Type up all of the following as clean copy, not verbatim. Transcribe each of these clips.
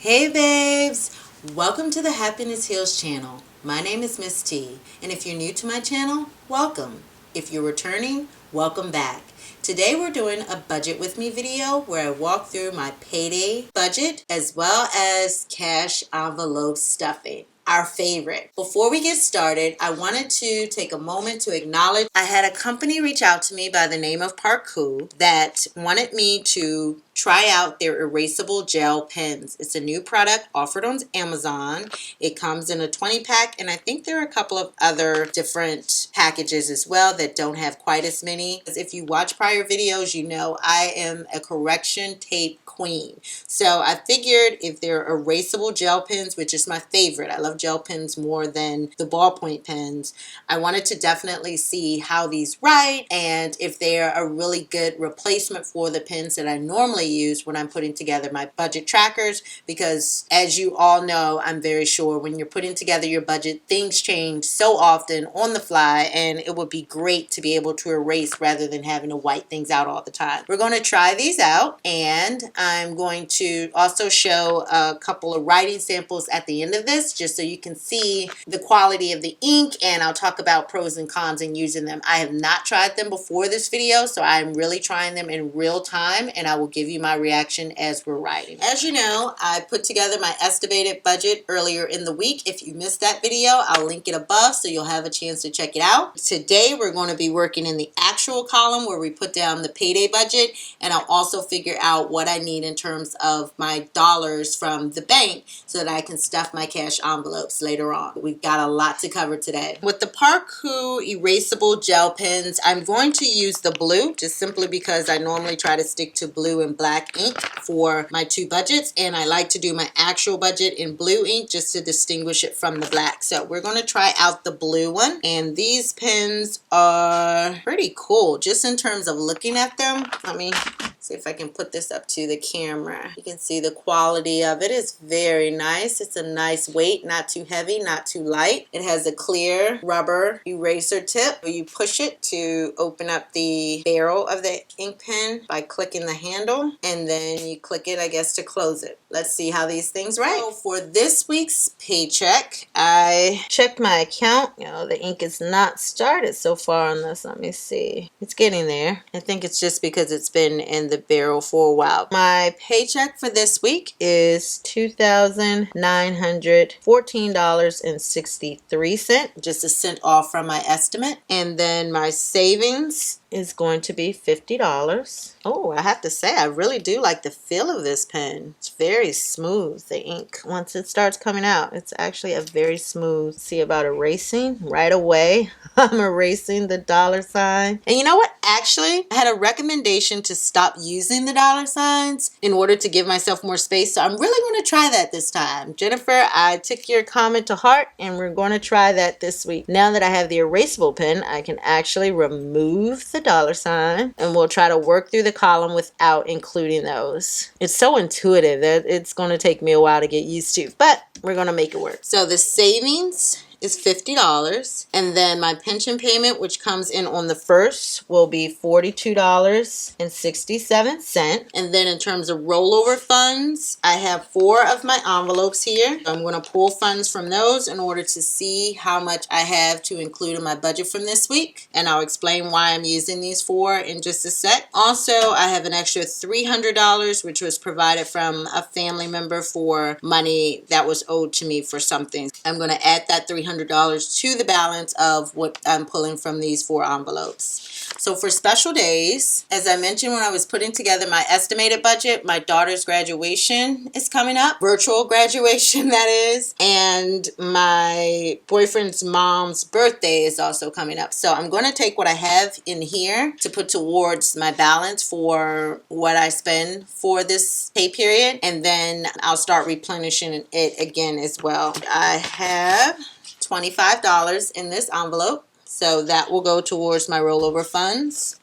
Hey babes! Welcome to the Happiness Heals channel. My name is Miss T, and if you're new to my channel, welcome. If you're returning, welcome back. Today we're doing a budget with me video where I walk through my payday budget as well as cash envelope stuffing, our favorite. Before we get started, I wanted to take a moment to acknowledge I had a company reach out to me by the name of ParKoo that wanted me to try out their erasable gel pens. It's a new product offered on Amazon. It comes in a 20 pack, and I think there are a couple of other different packages as well that don't have quite as many. If you watch prior videos, you know I am a correction tape queen. So I figured if they're erasable gel pens, which is my favorite, I love gel pens more than the ballpoint pens, I wanted to definitely see how these write and if they're a really good replacement for the pens that I normally use when I'm putting together my budget trackers, because as you all know, I'm very sure when you're putting together your budget, things change so often on the fly, and it would be great to be able to erase rather than having to white things out all the time. We're going to try these out, and I'm going to also show a couple of writing samples at the end of this just so you can see the quality of the ink, and I'll talk about pros and cons in using them. I have not tried them before this video, so I'm really trying them in real time, and I will give you my reaction as we're writing. As you know, I put together my estimated budget earlier in the week. If you missed that video, I'll link it above so you'll have a chance to check it out. Today we're going to be working in the actual column where we put down the payday budget, and I'll also figure out what I need in terms of my dollars from the bank so that I can stuff my cash envelopes later on. We've got a lot to cover today. With the ParKoo Erasable gel pens, I'm going to use the blue just simply because I normally try to stick to blue and black ink for my two budgets, and I like to do my actual budget in blue ink just to distinguish it from the black. So we're going to try out the blue one, and these pens are pretty cool just in terms of looking at them. Let me see if I can put this up to the camera. You can see the quality of it is very nice. It's a nice weight, not too heavy, not too light. It has a clear rubber eraser tip. You push it to open up the barrel of the ink pen by clicking the handle, and then you click it, I guess, to close it. Let's see how these things write. So for this week's paycheck, I checked my account. You know, the ink is not started so far on this. Let me see. It's getting there. I think it's just because it's been in the barrel for a while. My paycheck for this week is $2,914.63, just a cent off from my estimate. And then my savings is going to be $50. Oh, I have to say, I really do like the feel of this pen. It's very smooth, the ink. Once it starts coming out, it's actually a very smooth. See about erasing right away. I'm erasing the dollar sign. And you know what? Actually, I had a recommendation to stop using the dollar signs in order to give myself more space. So I'm really going to try that this time. Jennifer, I took your comment to heart, and we're going to try that this week. Now that I have the erasable pen, I can actually remove the dollar sign, and we'll try to work through the column without including those. It's so intuitive that it's going to take me a while to get used to, but we're going to make it work. So the savings is $50, and then my pension payment, which comes in on the 1st, will be $42.67. And then in terms of rollover funds, I have 4 of my envelopes here. I'm going to pull funds from those in order to see how much I have to include in my budget from this week, and I'll explain why I'm using these 4 in just a sec. Also, I have an extra $300, which was provided from a family member for money that was owed to me for something. I'm going to add that $300 to the balance of what I'm pulling from these 4 envelopes. So for special days, as I mentioned when I was putting together my estimated budget, my daughter's graduation is coming up, virtual graduation that is, and my boyfriend's mom's birthday is also coming up. So I'm going to take what I have in here to put towards my balance for what I spend for this pay period, and then I'll start replenishing it again as well. I have $25 in this envelope, so that will go towards my rollover funds.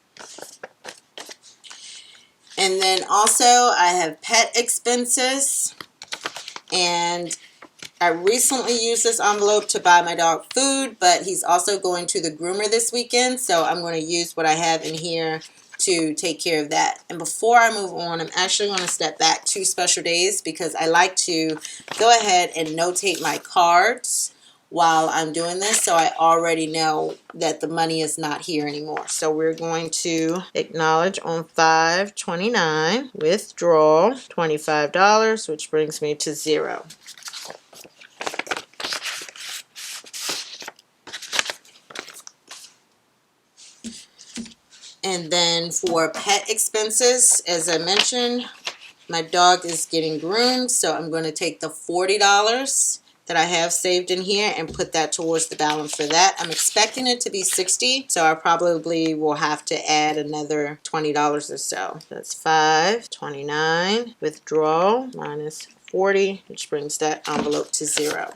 And then also I have pet expenses, and I recently used this envelope to buy my dog food, but he's also going to the groomer this weekend, so I'm going to use what I have in here to take care of that. And before I move on, I'm actually going to step back 2 special days because I like to go ahead and notate my cards while I'm doing this, so I already know that the money is not here anymore. So we're going to acknowledge on 5/29, withdraw $25, which brings me to 0. And then for pet expenses, as I mentioned, my dog is getting groomed, so I'm going to take the $40 that I have saved in here and put that towards the balance for that. I'm expecting it to be $60, so I probably will have to add another $20 or so. That's $5.29, withdraw minus 40, which brings that envelope to 0.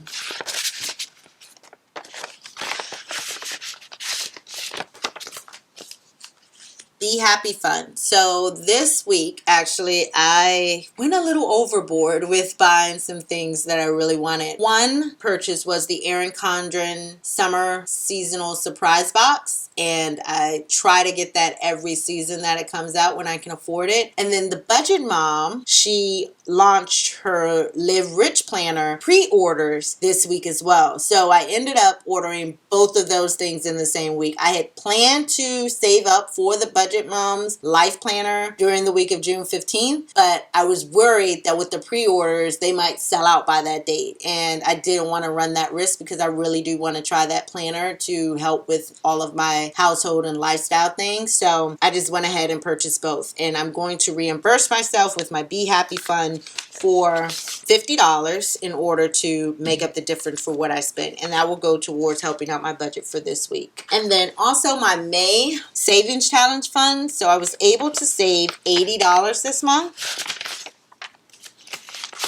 Be Happy Fund. So this week, actually, I went a little overboard with buying some things that I really wanted. One purchase was the Erin Condren Summer Seasonal Surprise Box, and I try to get that every season that it comes out when I can afford it. And then the Budget Mom, she launched her Live Rich Planner pre-orders this week as well. So I ended up ordering both of those things in the same week. I had planned to save up for the Budget Mom's Life Planner during the week of June 15th, but I was worried that with the pre-orders, they might sell out by that date. And I didn't want to run that risk because I really do want to try that planner to help with all of my household and lifestyle things. So I just went ahead and purchased both. And I'm going to reimburse myself with my Be Happy Fund for $50 in order to make up the difference for what I spent, and that will go towards helping out my budget for this week. And then also my May Savings Challenge Fund. So I was able to save $80 this month.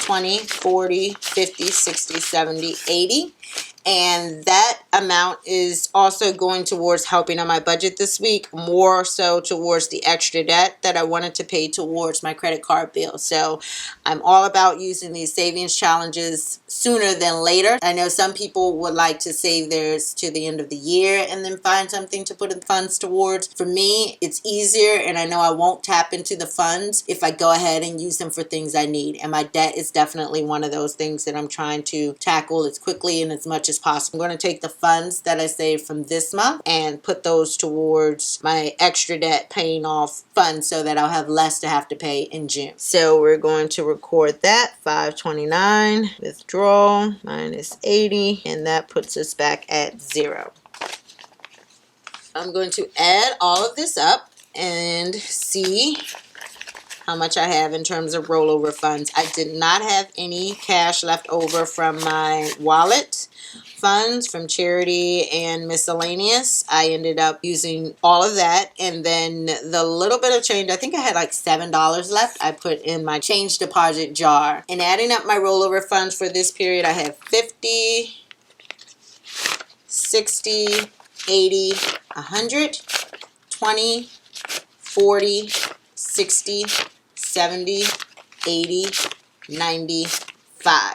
20, 40, 50, 60, 70, 80. And that amount is also going towards helping on my budget this week, more so towards the extra debt that I wanted to pay towards my credit card bill. So I'm all about using these savings challenges sooner than later. I know some people would like to save theirs to the end of the year and then find something to put in funds towards. For me, it's easier, and I know I won't tap into the funds if I go ahead and use them for things I need. And my debt is definitely one of those things that I'm trying to tackle as quickly and as much as possible. I'm going to take the funds that I saved from this month and put those towards my extra debt paying off funds so that I'll have less to have to pay in June. So we're going to record that $5.29, withdraw minus 80, and that puts us back at 0. I'm going to add all of this up and see how much I have in terms of rollover funds. I did not have any cash left over from my wallet funds, from charity and miscellaneous. I ended up using all of that, and then the little bit of change, I think I had like $7 left, I put in my change deposit jar. And adding up my rollover funds for this period, I have 50, 60, 80, 100, 20, 40, 60, 70, 80, 95.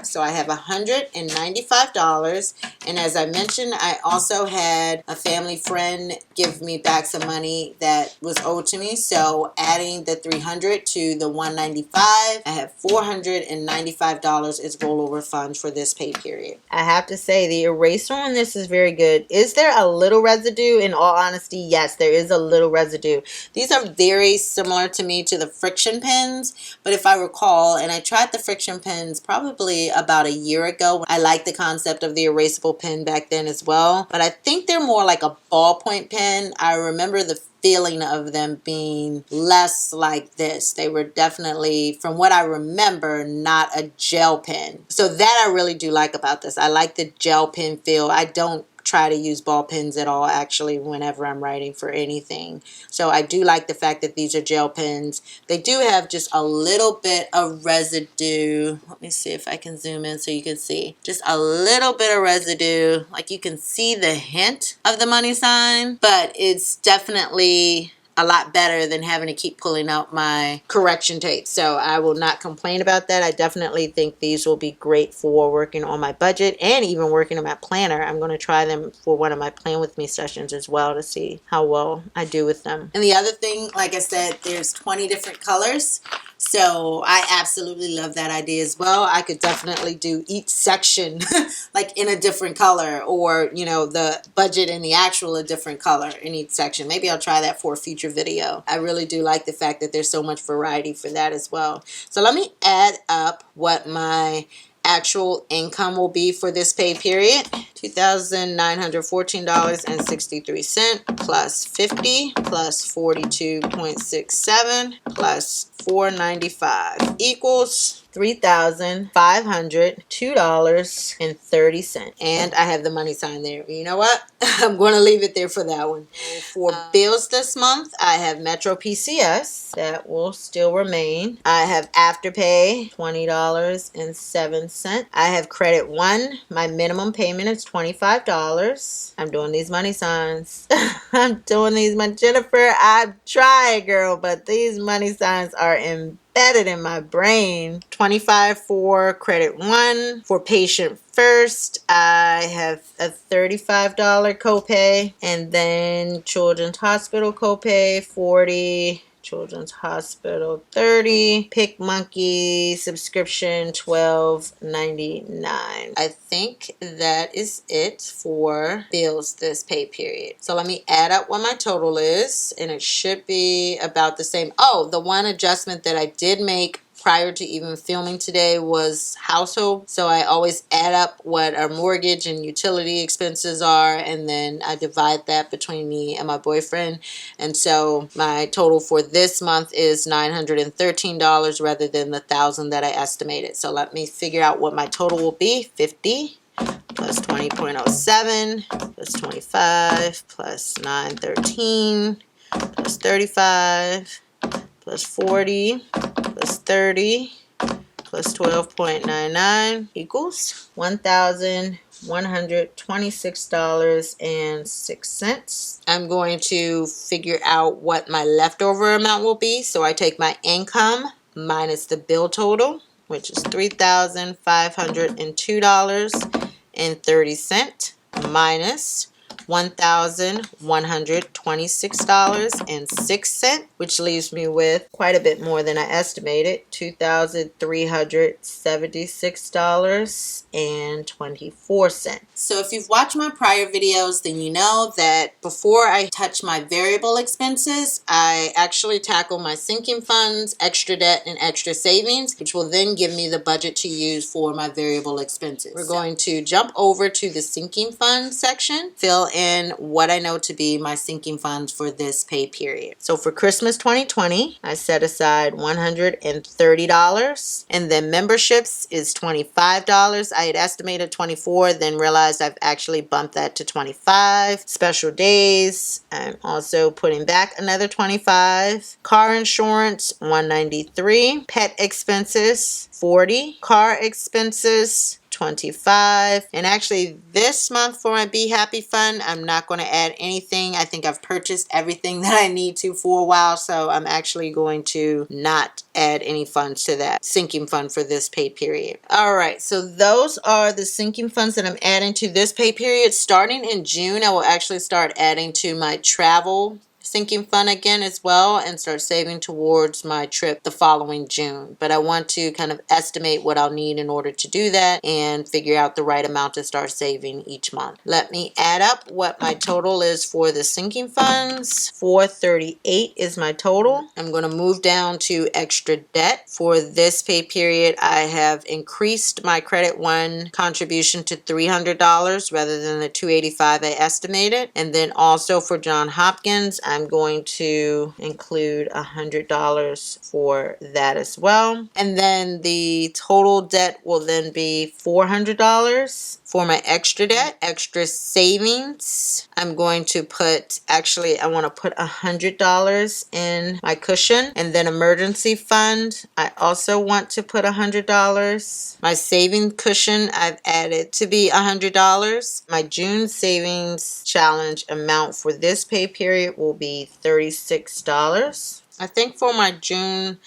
So I have $195. And as I mentioned, I also had a family friend give me back some money that was owed to me. So adding the $300 to the $195, I have $495 as rollover funds for this pay period. I have to say the eraser on this is very good. Is there a little residue? In all honesty, yes, there is a little residue. These are very similar to me to the friction pens, but if I recall, and I tried the friction pens probably about a year ago. I liked the concept of the erasable pen back then as well, but I think they're more like a ballpoint pen. I remember the feeling of them being less like this. They were definitely, from what I remember, not a gel pen. So that I really do like about this. I like the gel pen feel. I don't try to use ball pens at all, actually, whenever I'm writing for anything. So I do like the fact that these are gel pens. They do have just a little bit of residue. Let me see if I can zoom in so you can see. Just a little bit of residue. Like you can see the hint of the money sign, but it's definitely a lot better than having to keep pulling out my correction tape. So I will not complain about that. I definitely think these will be great for working on my budget and even working on my planner. I'm going to try them for one of my Plan With Me sessions as well to see how well I do with them. And the other thing, like I said, there's 20 different colors. So I absolutely love that idea as well. I could definitely do each section like in a different color, or, you know, the budget and the actual a different color in each section. Maybe I'll try that for a future video. I really do like the fact that there's so much variety for that as well. So let me add up what my actual income will be for this pay period. $2,914.63 plus 50 plus 42.67 plus 495 equals $3,502.30. And I have the money sign there. You know what? I'm going to leave it there for that one. For bills this month, I have Metro PCS. That will still remain. I have Afterpay, $20.07. I have Credit One. My minimum payment is $25. I'm doing these money signs. I'm doing these, Jennifer. I tried, girl, but these money signs are embedded in my brain. $25 for Credit One. For Patient First, I have a $35 copay, and then Children's Hospital copay $40. Children's Hospital $30. Pick Monkey subscription $12.99. I think that is it for bills this pay period. So let me add up what my total is, and it should be about the same. Oh, the one adjustment that I did make prior to even filming today was household. So I always add up what our mortgage and utility expenses are, and then I divide that between me and my boyfriend. And so my total for this month is $913 rather than the $1,000 that I estimated. So let me figure out what my total will be. 50 plus 20.07 plus 25 plus 913 plus 35 plus 40 plus 30 plus 12.99 equals $1,126.06. I'm going to figure out what my leftover amount will be. So I take my income minus the bill total, which is $3,502.30 minus $1,126.06, which leaves me with quite a bit more than I estimated, $2,376.24. So if you've watched my prior videos, then you know that before I touch my variable expenses, I actually tackle my sinking funds, extra debt, and extra savings, which will then give me the budget to use for my variable expenses. We're going to jump over to the sinking fund section, fill in what I know to be my sinking funds for this pay period. So for Christmas 2020, I set aside $130, and then memberships is $25. I had estimated $24, then realized I've actually bumped that to $25. Special days, I'm also putting back another $25. Car insurance, $193. Pet expenses, $40. Car expenses, $25. And actually this month for my Be Happy Fund, I'm not going to add anything. I think I've purchased everything that I need to for a while, so I'm actually going to not add any funds to that sinking fund for this pay period. Alright, so those are the sinking funds that I'm adding to this pay period. Starting in June, I will actually start adding to my travel sinking fund again as well, and start saving towards my trip the following June. But I want to kind of estimate what I'll need in order to do that and figure out the right amount to start saving each month. Let me add up what my total is for the sinking funds. $438 is my total. I'm going to move down to extra debt. For this pay period, I have increased my Credit One contribution to $300 rather than the $285 I estimated. And then also for Johns Hopkins, I'm going to include $100 for that as well. And then the total debt will then be $400. For my extra debt, extra savings, I'm going to put, actually I want to put $100 in my cushion. And then emergency fund, I also want to put $100. My saving cushion, I've added to be $100. My June savings challenge amount for this pay period will be $36. I think for my June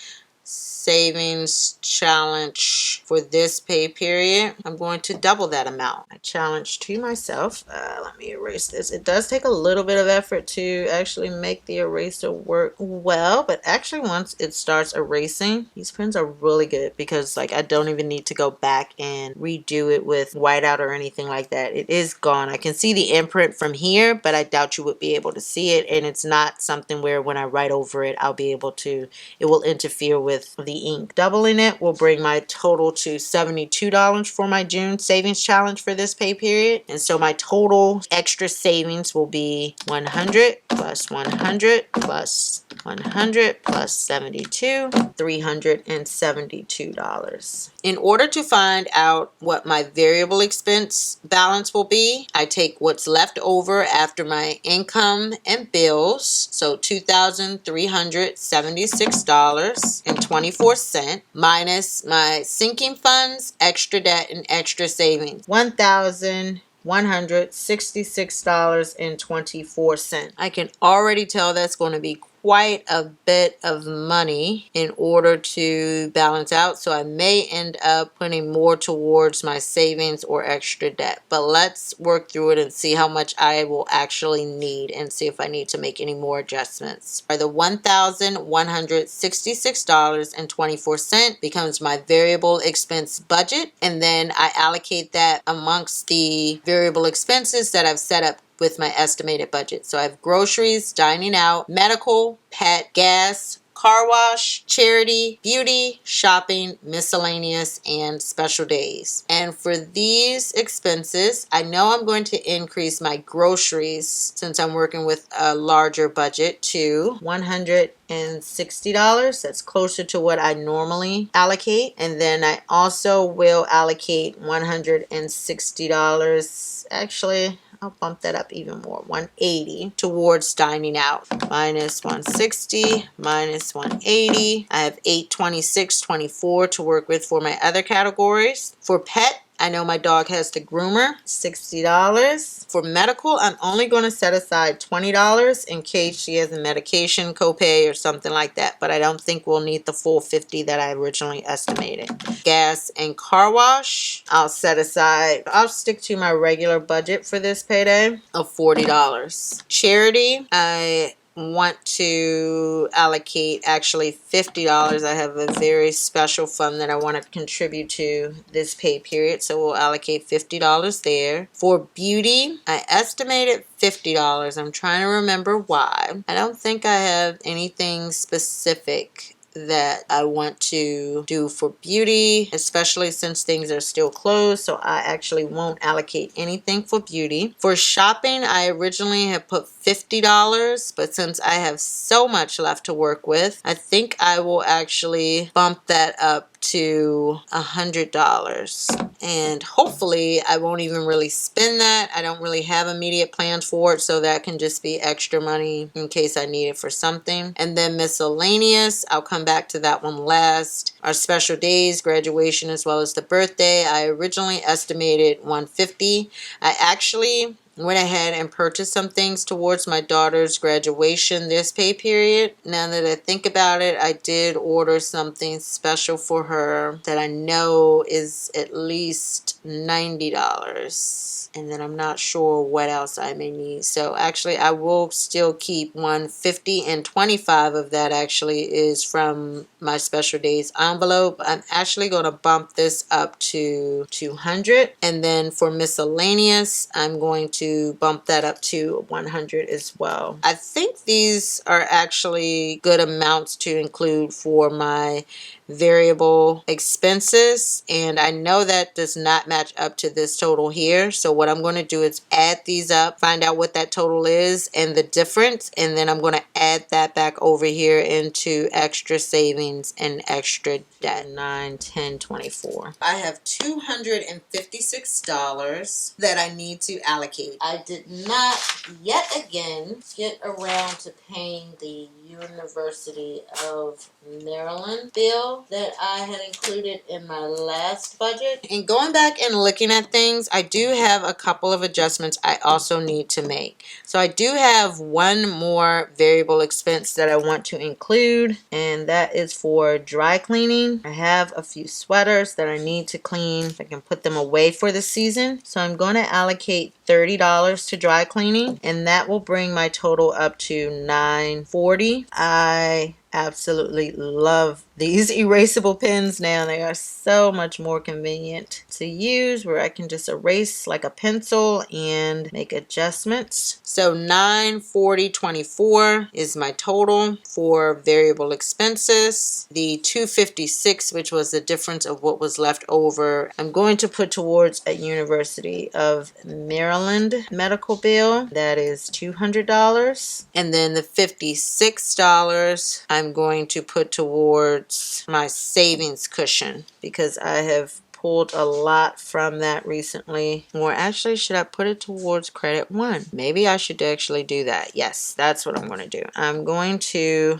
savings challenge for this pay period, I'm going to double that amount. I challenge to myself. Let me erase this. It does take a little bit of effort to actually make the eraser work well, but actually once it starts erasing, these pens are really good because like I don't even need to go back and redo it with whiteout or anything like that. It is gone. I can see the imprint from here, but I doubt you would be able to see it, and it's not something where when I write over it, I'll be able to, it will interfere with the ink. Doubling it will bring my total to $72 for my June savings challenge for this pay period. And so my total extra savings will be 100 plus 100 plus 100 plus 72, $372. In order to find out what my variable expense balance will be, I take what's left over after my income and bills, so $2,376.24 minus my sinking funds, extra debt, and extra savings, $1,166.24. I can already tell that's going to be quite a bit of money in order to balance out, so I may end up putting more towards my savings or extra debt. But let's work through it and see how much I will actually need and see if I need to make any more adjustments. The $1,166.24 becomes my variable expense budget, and then I allocate that amongst the variable expenses that I've set up with my estimated budget. So I have groceries, dining out, medical, pet, gas, car wash, charity, beauty, shopping, miscellaneous, and special days. And for these expenses, I know I'm going to increase my groceries, since I'm working with a larger budget, to $160. That's closer to what I normally allocate. And then I also will allocate $160. Actually, I'll bump that up even more, $180 towards dining out. Minus $160, minus $180. I have $826.24 to work with for my other categories. For pet, I know my dog has the groomer, $60. For medical, I'm only going to set aside $20 in case she has a medication copay or something like that, but I don't think we'll need the full $50 that I originally estimated. Gas and car wash, I'll set aside, I'll stick to my regular budget for this payday of $40. Charity, I want to allocate actually $50. I have a very special fund that I want to contribute to this pay period, so we'll allocate $50 there. For beauty, I estimated $50. I'm trying to remember why. I don't think I have anything specific that I want to do for beauty, especially since things are still closed, so I actually won't allocate anything for beauty. For shopping, I originally had put $50, but since I have so much left to work with, I think I will actually bump that up to $100, and hopefully I won't even really spend that. I don't really have immediate plans for it, so that can just be extra money in case I need it for something. And then miscellaneous, I'll come back to that one last. Our special days, graduation, as well as the birthday, I originally estimated $150. I actually went ahead and purchased some things towards my daughter's graduation this pay period. Now that I think about it, I did order something special for her that I know is at least $90. And then I'm not sure what else I may need. So actually I will still keep $150, and $25 of that actually is from my special days envelope. I'm actually going to bump this up to $200. And then for miscellaneous, I'm going to bump that up to $100 as well. I think these are actually good amounts to include for my variable expenses, and I know that does not match up to this total here. So what I'm going to do is add these up, find out what that total is and the difference, and then I'm going to add that back over here into extra savings and extra debt. 9, 10, 24. I have $256 that I need to allocate. include. I did not yet again get around to paying the University of Maryland bill that I had included in my last budget. And going back and looking at things, I do have a couple of adjustments I also need to make. So I do have one more variable expense that I want to include, and that is for dry cleaning. I have a few sweaters that I need to clean. I can put them away for the season. So I'm going to allocate $30 to dry cleaning, and that will bring my total up to $940. I absolutely love these erasable pens now. They are so much more convenient to use, where I can just erase like a pencil and make adjustments. So $940.24 is my total for variable expenses. The $256, which was the difference of what was left over, I'm going to put towards a University of Maryland medical bill. That is $200. And then the $56 I'm going to put towards my savings cushion, because I have pulled a lot from that recently. Or actually, should I put it towards credit one? Maybe I should actually do that. Yes, that's what I'm going to do. I'm going to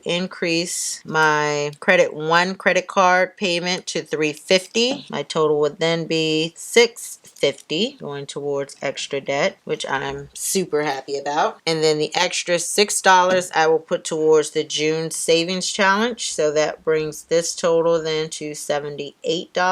increase my credit one credit card payment to $350. My total would then be $650, going towards extra debt, which I'm super happy about. And then the extra $6 I will put towards the June savings challenge. So that brings this total then to $78.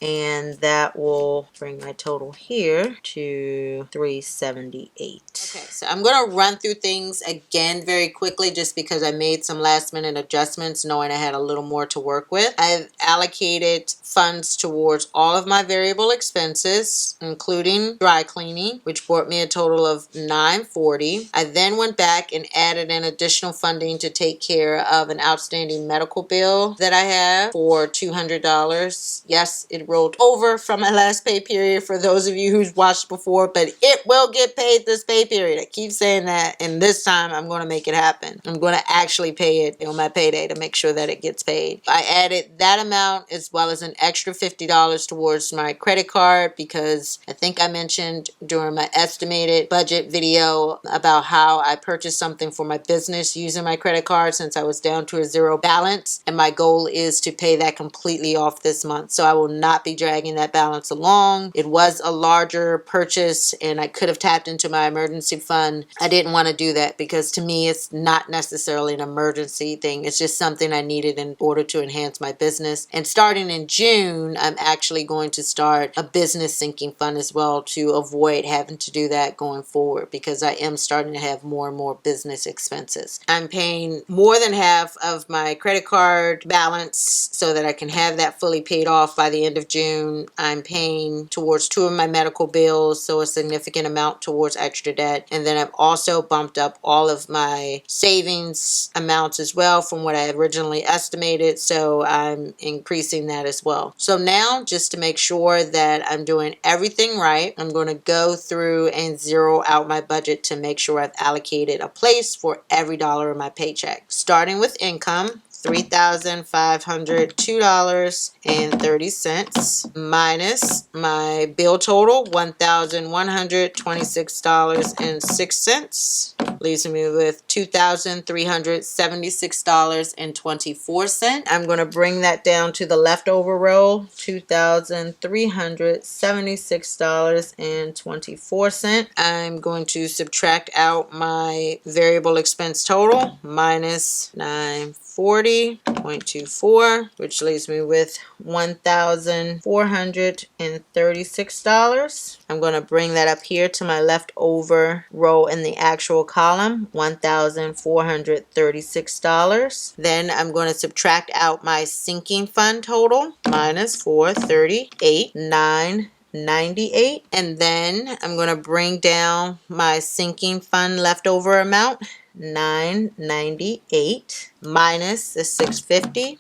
And that will bring my total here to $378. Okay, so I'm going to run through things again very quickly, just because I made some last minute adjustments knowing I had a little more to work with. I've allocated funds towards all of my variable expenses, including dry cleaning, which brought me a total of $940. I then went back and added an additional funding to take care of an outstanding medical bill that I have for $200. Yes, it rolled over from my last pay period for those of you who's watched before, but it will get paid this pay period. I keep saying that, and this time I'm going to make it happen. I'm going to actually pay it on my payday to make sure that it gets paid. I added that amount as well as an extra $50 towards my credit card, because I think I mentioned during my estimated budget video about how I purchased something for my business using my credit card since I was down to a zero balance, and my goal is to pay that completely off this month. So I will not be dragging that balance along. It was a larger purchase and I could have tapped into my emergency fund. I didn't want to do that because to me it's not necessarily an emergency thing. It's just something I needed in order to enhance my business. And starting in June, I'm actually going to start a business sinking fund as well to avoid having to do that going forward, because I am starting to have more and more business expenses. I'm paying more than half of my credit card balance so that I can have that fully paid off by the end of June. I'm paying towards two of my medical bills, so a significant amount towards extra debt. And then I've also bumped up all of my savings amounts as well from what I originally estimated, so I'm increasing that as well. So now, just to make sure that I'm doing everything right, I'm going to go through and zero out my budget to make sure I've allocated a place for every dollar in my paycheck. Starting with income, $3,502.30 minus my bill total, $1,126.06, leaves me with $2,376.24. I'm going to bring that down to the leftover row, $2,376.24. I'm going to subtract out my variable expense total, minus $940.24, which leaves me with $1,436. I'm going to bring that up here to my leftover row in the actual column, $1,436. Then I'm going to subtract out my sinking fund total, minus $438,998, and then I'm going to bring down my sinking fund leftover amount, $998, minus the $650,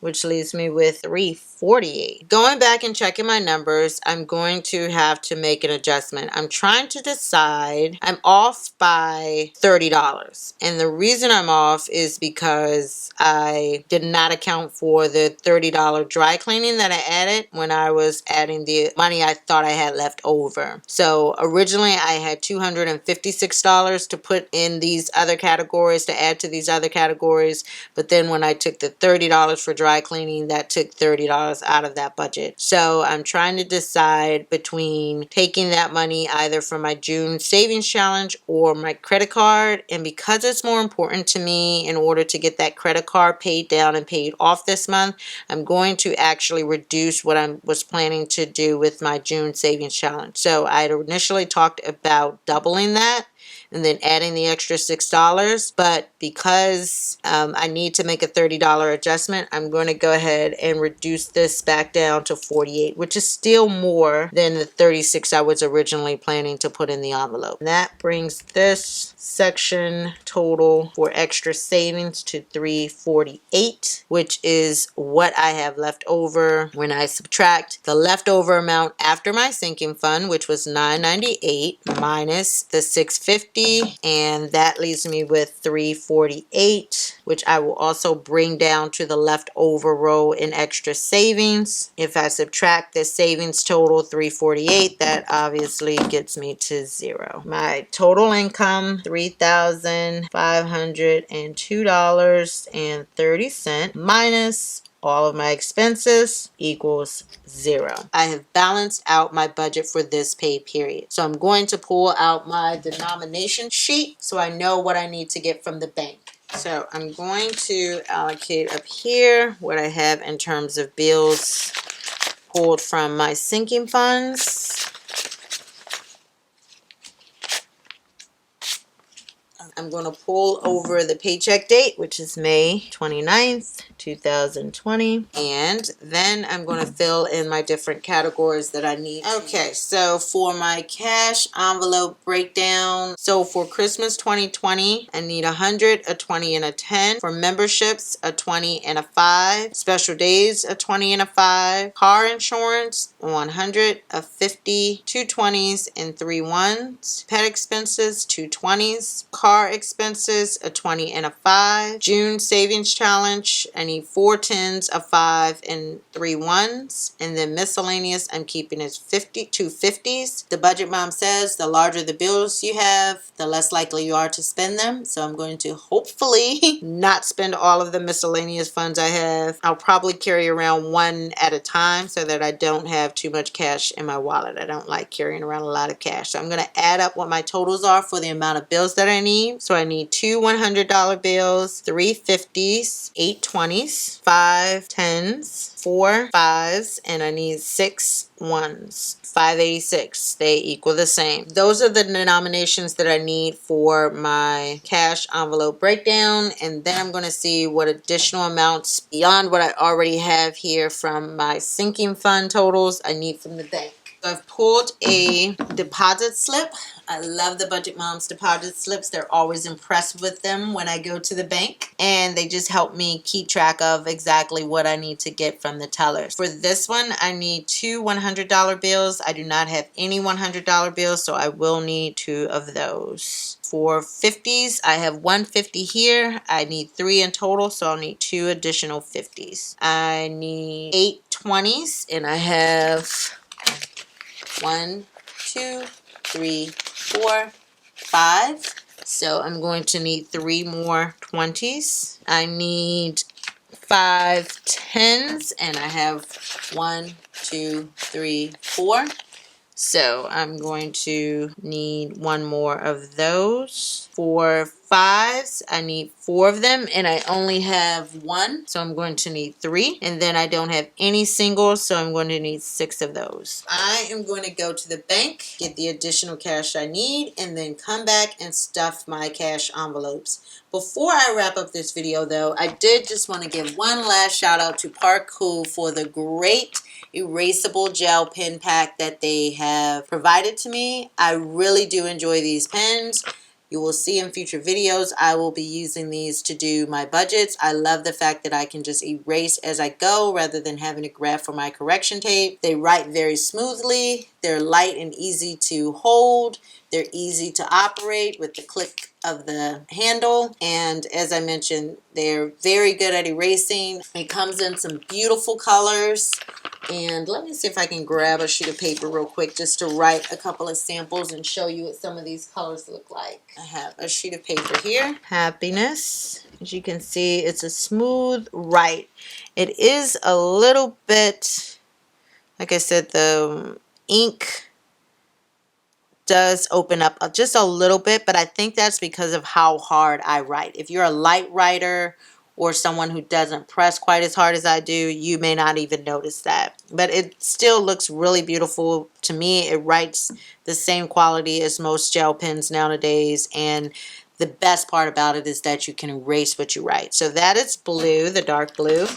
which leaves me with $348. Going back and checking my numbers, I'm going to have to make an adjustment. I'm trying to decide. I'm off by $30. And the reason I'm off is because I did not account for the $30 dry cleaning that I added when I was adding the money I thought I had left over. So originally I had $256 to put in these other categories, to add to these other categories. But then when I took the $30 for dry cleaning, that took $30 out of that budget. So I'm trying to decide between taking that money either from my June savings challenge or my credit card. And because it's more important to me in order to get that credit card paid down and paid off this month, I'm going to actually reduce what I was planning to do with my June savings challenge. So I had initially talked about doubling that and then adding the extra $6. But because I need to make a $30 adjustment, I'm going to go ahead and reduce this back down to $48, which is still more than the $36 I was originally planning to put in the envelope. And that brings this section total for extra savings to $348, which is what I have left over when I subtract the leftover amount after my sinking fund, which was $998 minus the $650, and that leaves me with $348, which I will also bring down to the leftover row in extra savings. If I subtract the savings total $348, that obviously gets me to zero. My total income $3,502.30 minus all of my expenses equals zero. I have balanced out my budget for this pay period. So I'm going to pull out my denomination sheet so I know what I need to get from the bank. So I'm going to allocate up here what I have in terms of bills pulled from my sinking funds. I'm going to pull over the paycheck date, which is May 29th, 2020. And then I'm going to fill in my different categories that I need. Okay, so for my cash envelope breakdown, so for Christmas 2020, I need 100, a 20, and a 10. For memberships, a 20 and a 5. Special days, a 20 and a 5. Car insurance, 100, a 50, 2 20s, and 3 1s. Pet expenses, 2 20s. Car expenses, a 20 and a 5. June savings challenge, I need 4 10s, a 5, and 3 1s. And then miscellaneous, I'm keeping as 2 50s. The budget mom says the larger the bills you have, the less likely you are to spend them. So I'm going to hopefully not spend all of the miscellaneous funds I have. I'll probably carry around one at a time so that I don't have too much cash in my wallet. I don't like carrying around a lot of cash. So I'm going to add up what my totals are for the amount of bills that I need. So I need 2 $100 bills, 3 50s, 8 20s, 5 10s, 4 5s, and I need 6 1s. 586. They equal the same. Those are the denominations that I need for my cash envelope breakdown, and then I'm going to see what additional amounts beyond what I already have here from my sinking fund totals I need from the bank. So I've pulled a deposit slip. I love the Budget Moms deposit slips. They're always impressed with them when I go to the bank, and they just help me keep track of exactly what I need to get from the tellers. For this one, I need 2 $100 bills. I do not have any $100 bills, so I will need 2 of those. For 50s, I have 150 here. I need 3 in total, so I'll need 2 additional 50s. I need 8 20s, and I have 1, 2, 3, 4, 5. So I'm going to need 3 more 20s. I need 5 10s, and I have 1, 2, 3, 4. So I'm going to need 1 more of those. For 5s, I need 4 of them, and I only have 1, so I'm going to need 3. And then I don't have any singles, so I'm going to need 6 of those. I am going to go to the bank, get the additional cash I need, and then come back and stuff my cash envelopes. Before I wrap up this video, though, I did just want to give one last shout out to ParKoo for the great erasable gel pen pack that they have provided to me. I really do enjoy these pens. You will see in future videos I will be using these to do my budgets. I love the fact that I can just erase as I go rather than having to grab for my correction tape. They write very smoothly. They're light and easy to hold. They're easy to operate with the click of the handle, and as I mentioned, they're very good at erasing. It comes in some beautiful colors, and let me see if I can grab a sheet of paper real quick just to write a couple of samples and show you what some of these colors look like. I have a sheet of paper here. Happiness. As you can see, it's a smooth write. It is a little bit, like I said, the ink does open up just a little bit, but I think that's because of how hard I write. If you're a light writer or someone who doesn't press quite as hard as I do, you may not even notice that. But it still looks really beautiful. To me, it writes the same quality as most gel pens nowadays, and the best part about it is that you can erase what you write. So that is blue, the dark blue.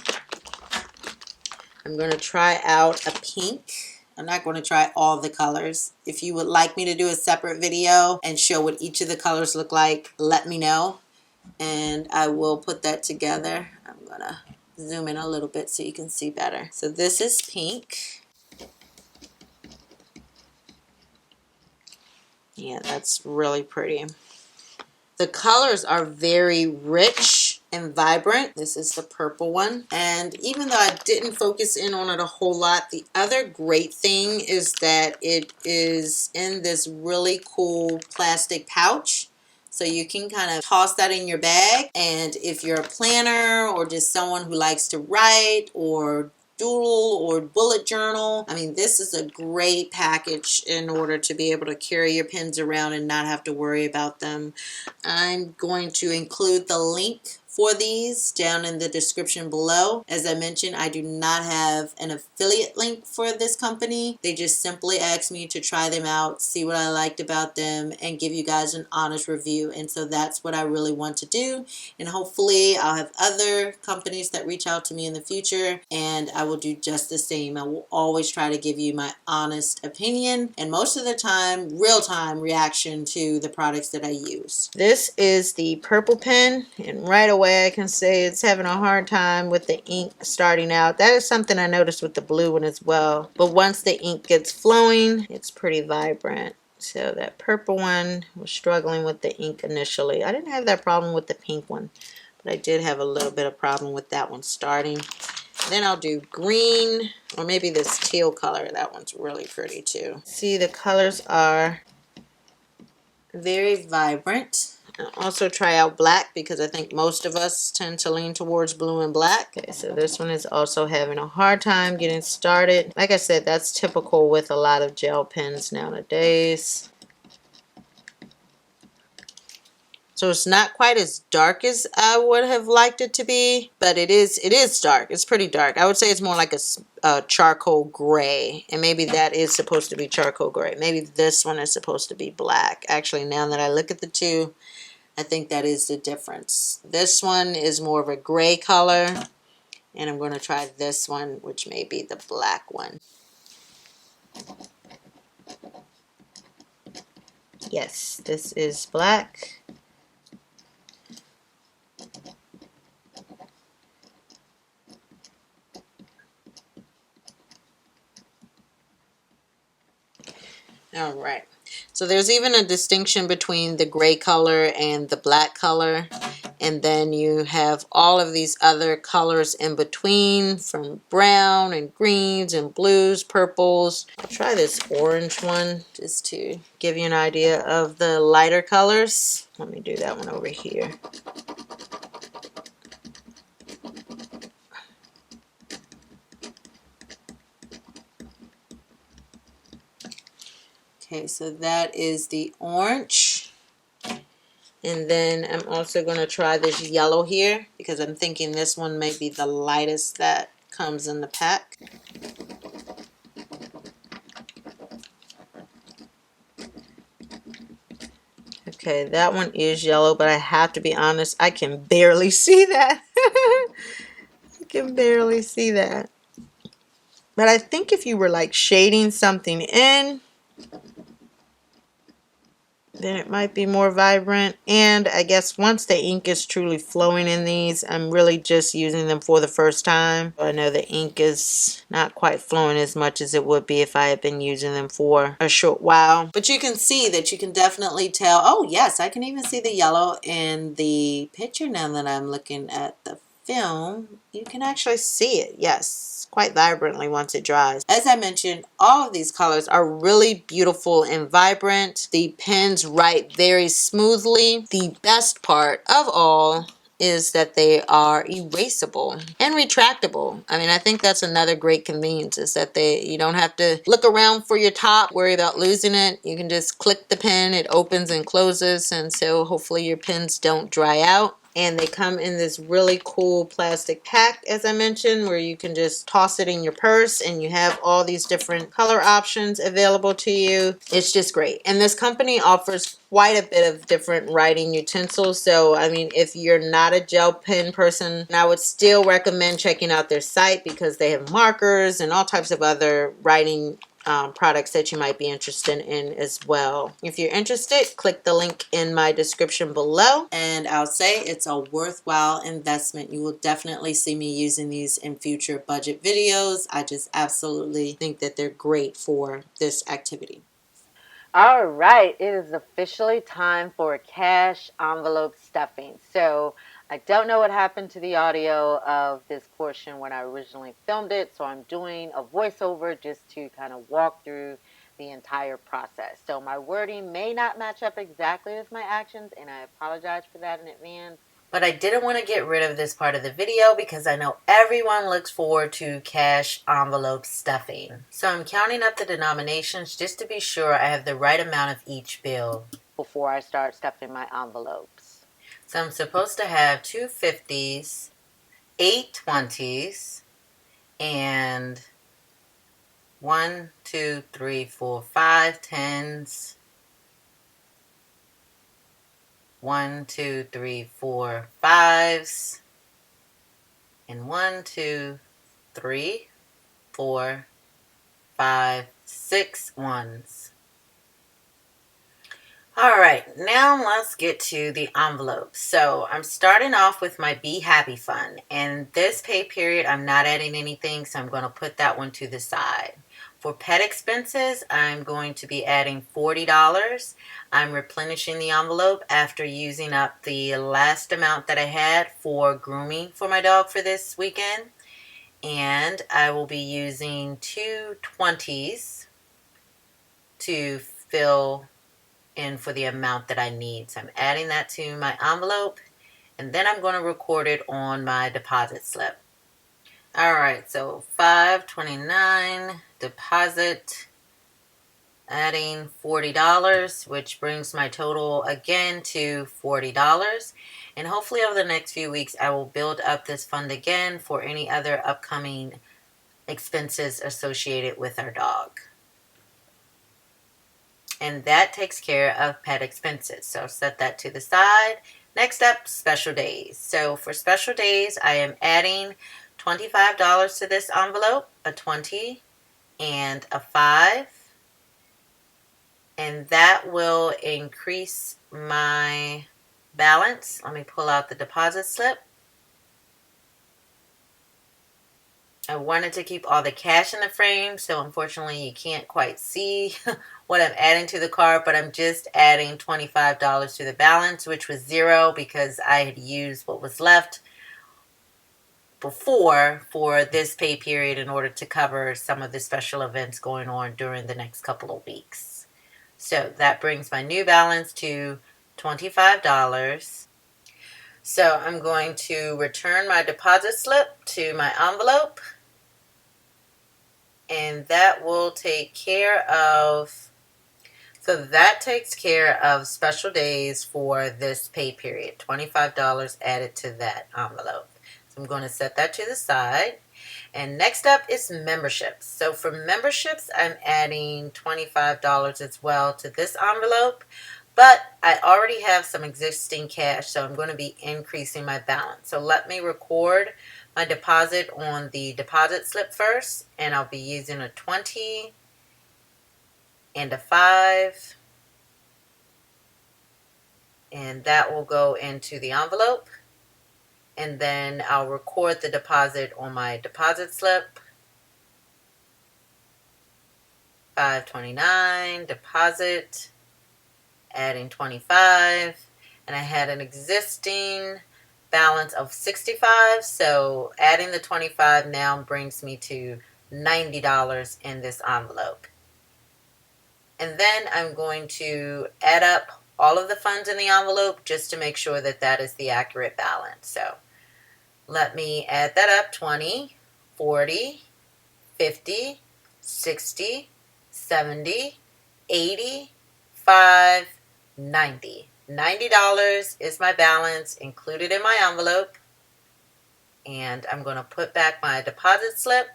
I'm going to try out a pink. I'm not going to try all the colors. If you would like me to do a separate video and show what each of the colors look like, let me know, and I will put that together. I'm going to zoom in a little bit so you can see better. So this is pink. Yeah, that's really pretty. The colors are very rich and vibrant. This is the purple one. And even though I didn't focus in on it a whole lot, the other great thing is that it is in this really cool plastic pouch. So you can kind of toss that in your bag. And if you're a planner or just someone who likes to write or doodle or bullet journal, I mean, this is a great package in order to be able to carry your pens around and not have to worry about them. I'm going to include the link for these down in the description below. As I mentioned, I do not have an affiliate link for this company. They just simply asked me to try them out, see what I liked about them, and give you guys an honest review. And so that's what I really want to do. And hopefully I'll have other companies that reach out to me in the future, and I will do just the same. I will always try to give you my honest opinion, and most of the time, real-time reaction to the products that I use. This is the purple pen, and right away I can say it's having a hard time with the ink starting out. That is something I noticed with the blue one as well. But once the ink gets flowing, it's pretty vibrant. So that purple one was struggling with the ink initially. I didn't have that problem with the pink one, but I did have a little bit of problem with that one starting. Then I'll do green, or maybe this teal color. That one's really pretty too. See, the colors are very vibrant. I'll also try out black because I think most of us tend to lean towards blue and black. Okay, so this one is also having a hard time getting started. Like I said, that's typical with a lot of gel pens nowadays. So it's not quite as dark as I would have liked it to be, but it is dark. It's pretty dark. I would say it's more like a charcoal gray, and maybe that is supposed to be charcoal gray. Maybe this one is supposed to be black. Actually, now that I look at the two, I think that is the difference. This one is more of a gray color, and I'm going to try this one, which may be the black one. Yes, this is black. All right. So there's even a distinction between the gray color and the black color. And then you have all of these other colors in between, from brown and greens and blues, purples. I'll try this orange one just to give you an idea of the lighter colors. Let me do that one over here. Okay, so that is the orange. And then I'm also going to try this yellow here because I'm thinking this one may be the lightest that comes in the pack. Okay, that one is yellow, but I have to be honest, I can barely see that. I can barely see that. But I think if you were like shading something in, then it might be more vibrant. And I guess once the ink is truly flowing in these, I'm really just using them for the first time. I know the ink is not quite flowing as much as it would be if I had been using them for a short while. But you can see that you can definitely tell. Oh yes, I can even see the yellow in the picture now that I'm looking at the film. You can actually see it, yes, quite vibrantly once it dries. As I mentioned, all of these colors are really beautiful and vibrant. The pens write very smoothly. The best part of all is that they are erasable and retractable. I mean, I think that's another great convenience, is that you don't have to look around for your top, worry about losing it. You can just click the pen, it opens and closes, and so hopefully your pens don't dry out. And they come in this really cool plastic pack, as I mentioned, where you can just toss it in your purse and you have all these different color options available to you. It's just great. And this company offers quite a bit of different writing utensils. So, I mean, if you're not a gel pen person, I would still recommend checking out their site, because they have markers and all types of other writing products that you might be interested in as well. If you're interested, click the link in my description below, and I'll say it's a worthwhile investment. You will definitely see me using these in future budget videos. I just absolutely think that they're great for this activity. All right, it is officially time for cash envelope stuffing. So I don't know what happened to the audio of this portion when I originally filmed it, so I'm doing a voiceover just to kind of walk through the entire process. So my wording may not match up exactly with my actions, and I apologize for that in advance. But I didn't want to get rid of this part of the video because I know everyone looks forward to cash envelope stuffing. So I'm counting up the denominations just to be sure I have the right amount of each bill before I start stuffing my envelopes. So I'm supposed to have 2 50s, 8 20s, and 1, 2, 3, 4, 5 10s, 1, 2, 3, 4 5s, and 1, 2, 3, 4, 5, 6 1s. All right, now let's get to the envelopes. So I'm starting off with my Be Happy Fund, and this pay period I'm not adding anything, so I'm going to put that one to the side. For pet expenses, I'm going to be adding $40. I'm replenishing the envelope after using up the last amount that I had for grooming for my dog for this weekend. And I will be using 2 20s to fill in for the amount that I need. So I'm adding that to my envelope, and then I'm going to record it on my deposit slip. All right, so $5.29 deposit, adding $40, which brings my total again to $40. And hopefully over the next few weeks, I will build up this fund again for any other upcoming expenses associated with our dog. And that takes care of pet expenses. So set that to the side. Next up, special days. So for special days, I am adding $25 to this envelope, a 20 and a 5. And that will increase my balance. Let me pull out the deposit slip. I wanted to keep all the cash in the frame, so unfortunately you can't quite see what I'm adding to the card, but I'm just adding $25 to the balance, which was $0 because I had used what was left before for this pay period in order to cover some of the special events going on during the next couple of weeks. So that brings my new balance to $25. So I'm going to return my deposit slip to my envelope, and that will take care of, so that takes care of special days for this pay period. $25 added to that envelope. So I'm going to set that to the side. And next up is memberships. So for memberships, I'm adding $25 as well to this envelope. But I already have some existing cash, so I'm going to be increasing my balance. So let me record my deposit on the deposit slip first, and I'll be using a 20 and a 5 And that will go into the envelope. And then I'll record the deposit on my deposit slip. $5.29 deposit, adding 25, and I had an existing balance of 65, so adding the 25 now brings me to $90 in this envelope. And then I'm going to add up all of the funds in the envelope just to make sure that that is the accurate balance. So let me add that up: 20, 40, 50, 60, 70, 85, 90. $90 is my balance included in my envelope. And I'm going to put back my deposit slip,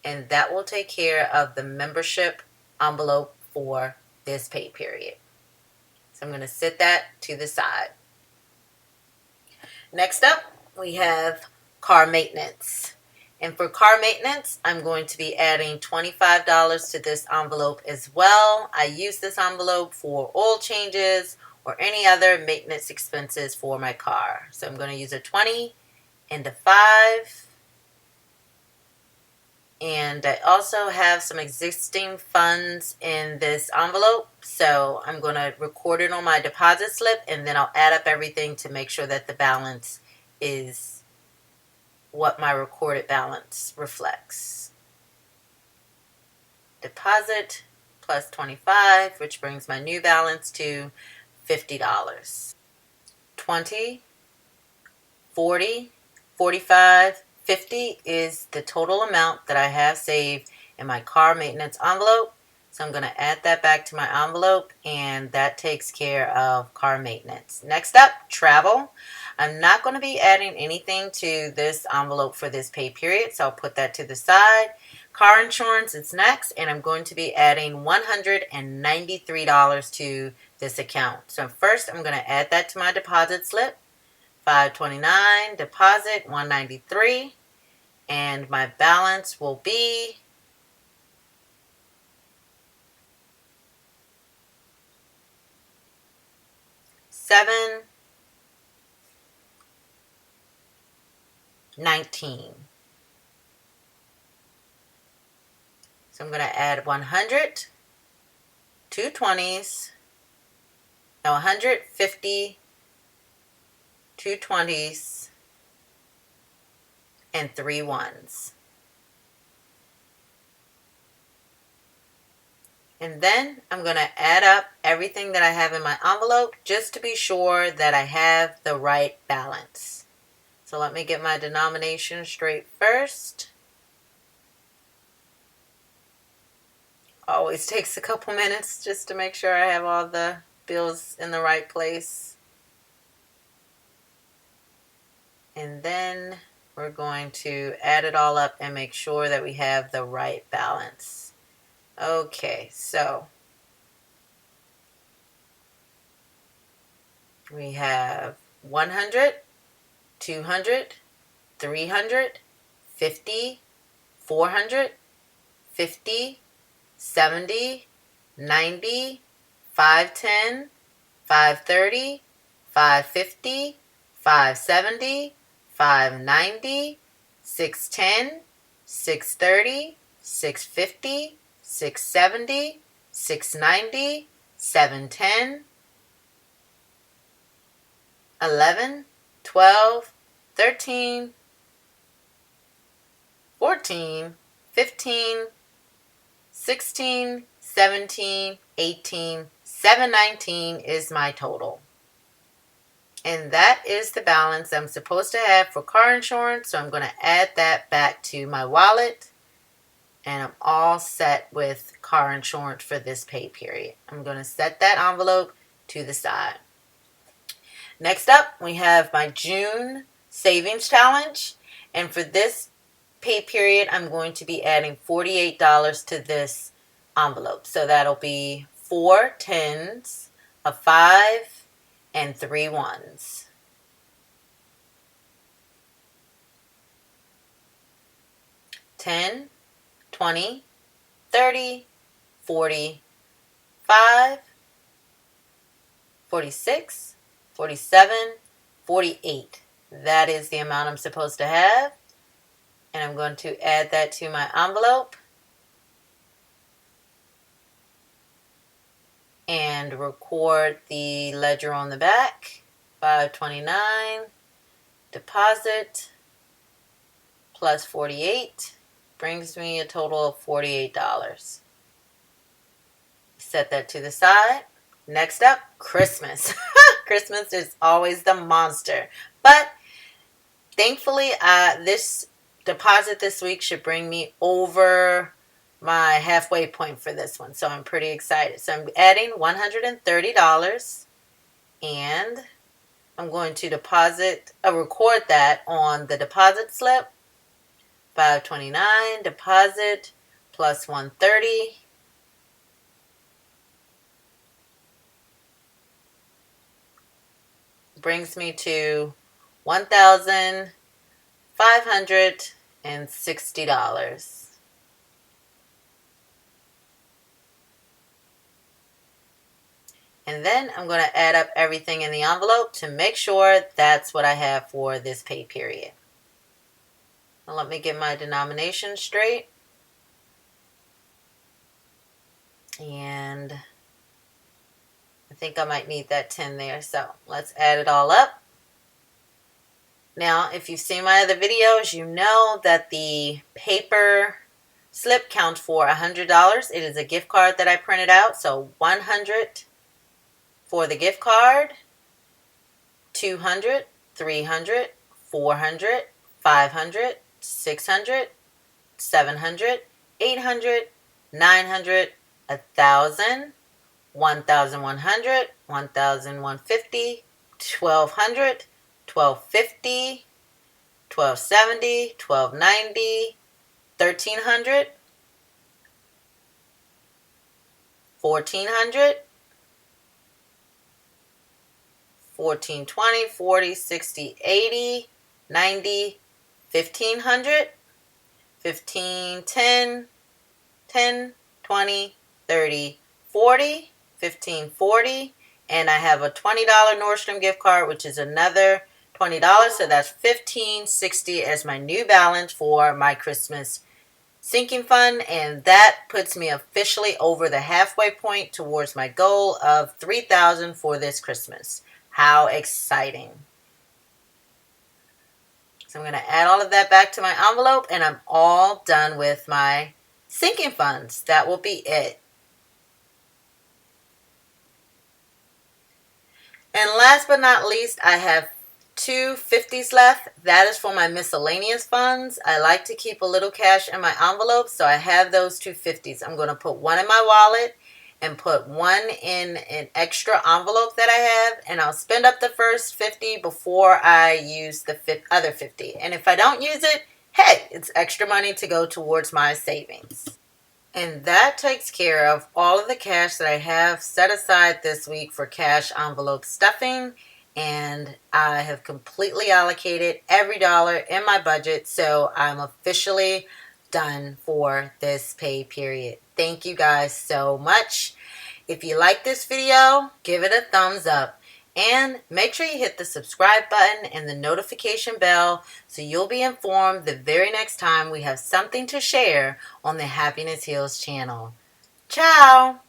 and that will take care of the membership envelope for this pay period. So I'm going to set that to the side. Next up, we have car maintenance. And for car maintenance, I'm going to be adding $25 to this envelope as well. I use this envelope for oil changes or any other maintenance expenses for my car. So I'm going to use a 20 and a 5. And I also have some existing funds in this envelope. So I'm going to record it on my deposit slip, and then I'll add up everything to make sure that the balance is what my recorded balance reflects. Deposit plus 25, which brings my new balance to $50. 20, 40, 45, 50 is the total amount that I have saved in my car maintenance envelope. So I'm going to add that back to my envelope, and that takes care of car maintenance. Next up, travel. I'm not going to be adding anything to this envelope for this pay period, so I'll put that to the side. Car insurance is next, and I'm going to be adding $193 to this account. So first, I'm going to add that to my deposit slip. $5.29 deposit, $193, and my balance will be $719. So I'm going to add 100, 220s, no, 150, 220s, and 3 ones. And then I'm going to add up everything that I have in my envelope just to be sure that I have the right balance. So let me get my denomination straight first. Always takes a couple minutes just to make sure I have all the bills in the right place. And then we're going to add it all up and make sure that we have the right balance. Okay, so we have 100, 200, 300, 50, 400, 50, 70, 90, 510, 530, 550, 570, 590, 610, 630, 650, 670, 690, 710, 11, 12, 13, 14, 15, 16, 17, 18, 719 is my total. And that is the balance I'm supposed to have for car insurance. So I'm going to add that back to my wallet. And I'm all set with car insurance for this pay period. I'm going to set that envelope to the side. Next up, we have my June savings challenge. And for this pay period, I'm going to be adding $48 to this envelope. So that'll be 4 10s, a 5, and 3 1s. $10, 20, 30, 40, 5, 46, 47, 48. That is the amount I'm supposed to have. And I'm going to add that to my envelope. And record the ledger on the back. $529, deposit, plus 48, brings me a total of $48. Set that to the side. Next up, Christmas. Christmas is always the monster. But thankfully, this deposit this week should bring me over my halfway point for this one. So I'm pretty excited. So I'm adding $130, and I'm going to record that on the deposit slip. $529, deposit, plus $130. Brings me to $1,560. And then I'm going to add up everything in the envelope to make sure that's what I have for this pay period. Now let me get my denomination straight. And I think I might need that 10 there. So let's add it all up. Now, if you've seen my other videos, you know that the paper slip counts for $100. It is a gift card that I printed out. So 100 for the gift card, 200, 300, 400, 500, 600, 700, 800, 900, 1,000, 1,100, 1,150, 1,200, 1,250, 1,270, 1,290, 1,300, 1,400, 14, 20, 40, 60, 80, 90, 1,500, 15, 10, 10, 20, 30, 40, 15, 40, and I have a $20 Nordstrom gift card, which is another $20, so that's $15.60 as my new balance for my Christmas sinking fund, and that puts me officially over the halfway point towards my goal of $3,000 for this Christmas. How exciting. So I'm going to add all of that back to my envelope, and I'm all done with my sinking funds. That will be it. And last but not least, I have two 50s left. That is for my miscellaneous funds. I like to keep a little cash in my envelope, so I have those two 50s. I'm going to put one in my wallet and put one in an extra envelope that I have, and I'll spend up the first 50 before I use the other 50. And if I don't use it, hey, it's extra money to go towards my savings. And that takes care of all of the cash that I have set aside this week for cash envelope stuffing. And I have completely allocated every dollar in my budget, so I'm officially done for this pay period. Thank you guys so much. If you like this video, give it a thumbs up. And make sure you hit the subscribe button and the notification bell so you'll be informed the very next time we have something to share on the Happiness Heals channel. Ciao!